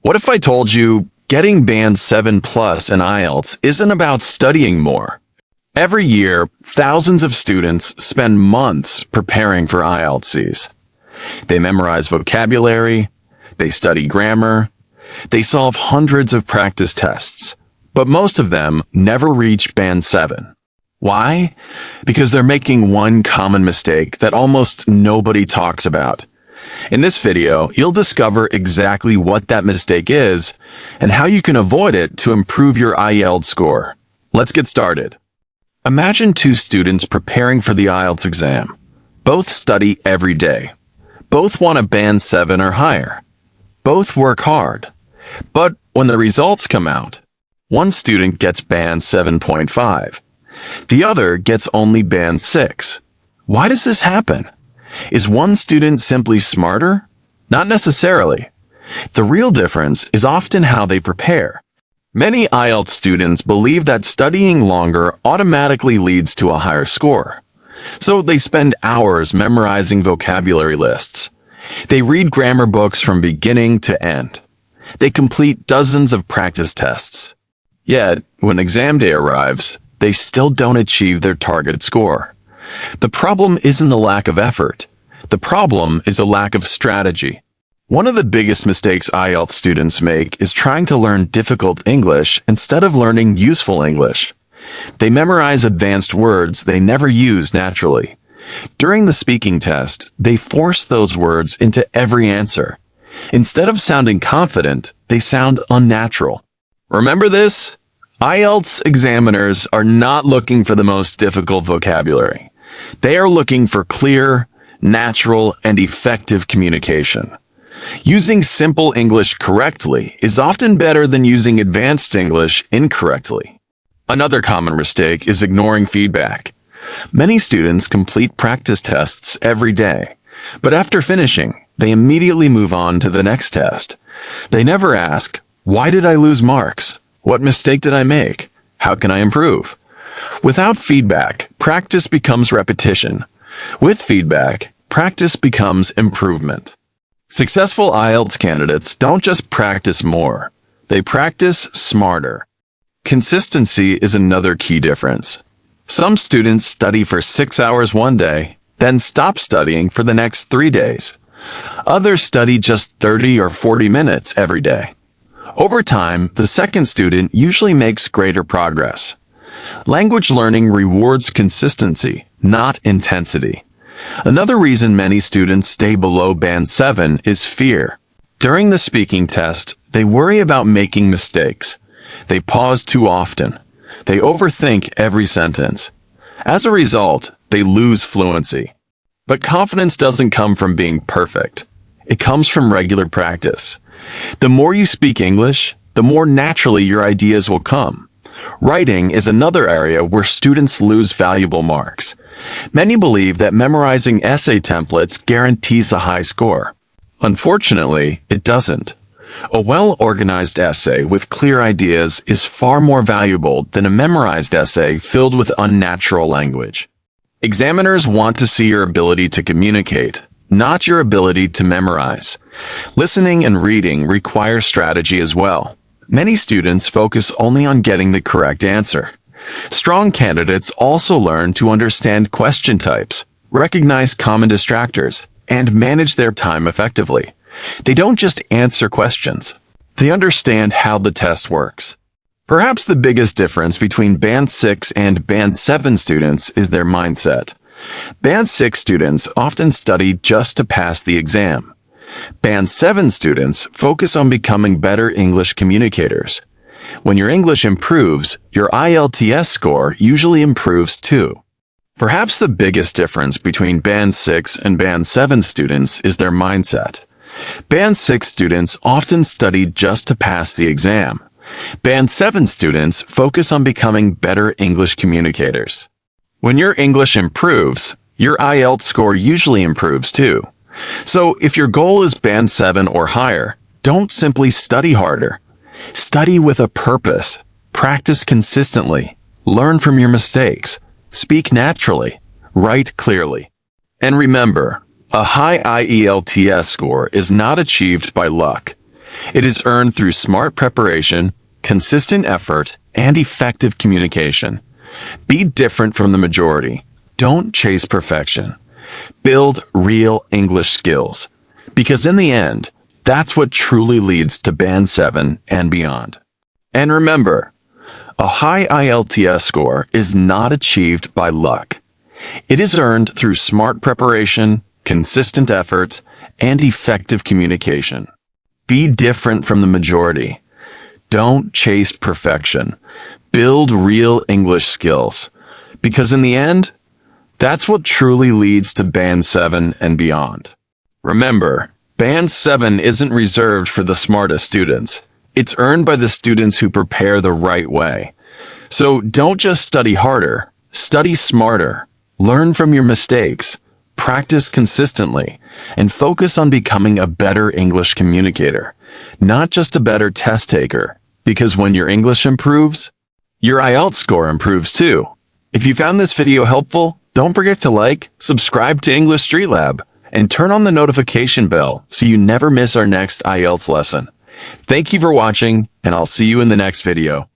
What if I told you getting Band 7 Plus in IELTS isn't about studying more? Every year, thousands of students spend months preparing for IELTS. They memorize vocabulary, they study grammar, they solve hundreds of practice tests, but most of them never reach Band 7. Why? Because they're making one common mistake that almost nobody talks about. In this video, you'll discover exactly what that mistake is and how you can avoid it to improve your IELTS score. Let's get started. Imagine two students preparing for the IELTS exam. Both study every day. Both want a Band 7 or higher. Both work hard. But when the results come out, one student gets Band 7.5. The other gets only Band 6. Why does this happen? Is one student simply smarter? Not necessarily. The real difference is often how they prepare. Many IELTS students believe that studying longer automatically leads to a higher score. So they spend hours memorizing vocabulary lists. They read grammar books from beginning to end. They complete dozens of practice tests. Yet, when exam day arrives, they still don't achieve their target score. The problem isn't a lack of effort. The problem is a lack of strategy. One of the biggest mistakes IELTS students make is trying to learn difficult English instead of learning useful English. They memorize advanced words they never use naturally. During the speaking test, they force those words into every answer. Instead of sounding confident, they sound unnatural. Remember this? IELTS examiners are not looking for the most difficult vocabulary. They are looking for clear, natural, and effective communication. Using simple English correctly is often better than using advanced English incorrectly. Another common mistake is ignoring feedback. Many students complete practice tests every day, but after finishing, they immediately move on to the next test. They never ask, "Why did I lose marks? What mistake did I make? How can I improve?" Without feedback, practice becomes repetition. With feedback, practice becomes improvement. Successful IELTS candidates don't just practice more, they practice smarter. Consistency is another key difference. Some students study for 6 hours one day, then stop studying for the next 3 days. Others study just 30 or 40 minutes every day. Over time, the second student usually makes greater progress. Language learning rewards consistency, not intensity. Another reason many students stay below Band 7 is fear. During the speaking test, they worry about making mistakes. They pause too often. They overthink every sentence. As a result, they lose fluency. But confidence doesn't come from being perfect. It comes from regular practice. The more you speak English, the more naturally your ideas will come. Writing is another area where students lose valuable marks. Many believe that memorizing essay templates guarantees a high score. Unfortunately, it doesn't. A well-organized essay with clear ideas is far more valuable than a memorized essay filled with unnatural language. Examiners want to see your ability to communicate, not your ability to memorize. Listening and reading require strategy as well. Many students focus only on getting the correct answer. Strong candidates also learn to understand question types, recognize common distractors, and manage their time effectively. They don't just answer questions. They understand how the test works. Perhaps the biggest difference between Band 6 and Band 7 students is their mindset. Band 6 students often study just to pass the exam. Band 7 students focus on becoming better English communicators. When your English improves, your IELTS score usually improves too. Perhaps the biggest difference between Band 6 and Band 7 students is their mindset. Band 6 students often study just to pass the exam. Band 7 students focus on becoming better English communicators. When your English improves, your IELTS score usually improves too. So if your goal is Band 7 or higher, don't simply study harder. Study with a purpose. Practice consistently. Learn from your mistakes. Speak naturally. Write clearly. And remember, a high IELTS score is not achieved by luck. It is earned through smart preparation, consistent effort, and effective communication. Be different from the majority. Don't chase perfection. Build real English skills. Because in the end, that's what truly leads to Band 7 and beyond. And remember, a high IELTS score is not achieved by luck. It is earned through smart preparation, consistent effort, and effective communication. Be different from the majority. Don't chase perfection. Build real English skills. Because in the end, that's what truly leads to Band 7 and beyond. Remember, Band 7 isn't reserved for the smartest students. It's earned by the students who prepare the right way. So don't just study harder, study smarter. Learn from your mistakes, practice consistently, and focus on becoming a better English communicator, not just a better test taker, because when your English improves, your IELTS score improves too. If you found this video helpful, don't forget to like, subscribe to English Street Lab, and turn on the notification bell so you never miss our next IELTS lesson. Thank you for watching, and I'll see you in the next video.